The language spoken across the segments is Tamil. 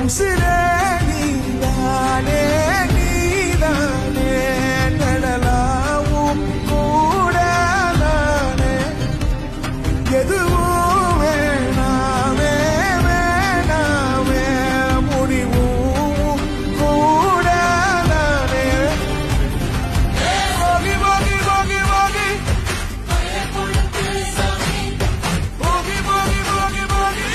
உசிரே நீதானே நீதானே நடலாவும் கூட நானே எதுவும் வேணாமே வேணாமே முடிவும் கூட நானே போகி போகி போகி போகி போகி போகி போகி போகி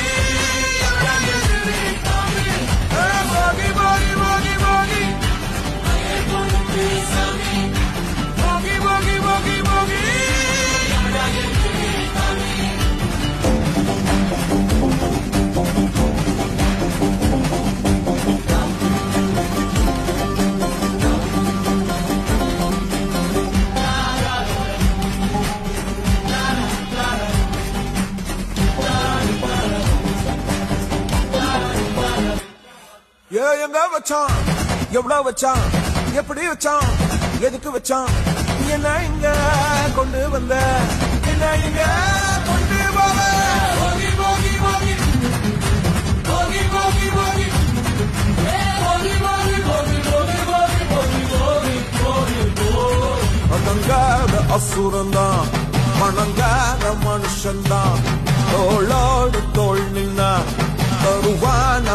எங்க வச்சான் எவ்வளவு வச்சான் எப்படி வச்சான் எதுக்கு வச்சான் என்ன இங்க கொண்டு வந்த என்ன இங்க கொண்டு போக போகி போகி போகி போகி போகி போகி போகி போகி போகி போகி போகி போகி போகி போகி அடங்காத அசுரந்தான் மணங்காத மனுஷன்தான் தோளோடு தோள் நின்னா தருவான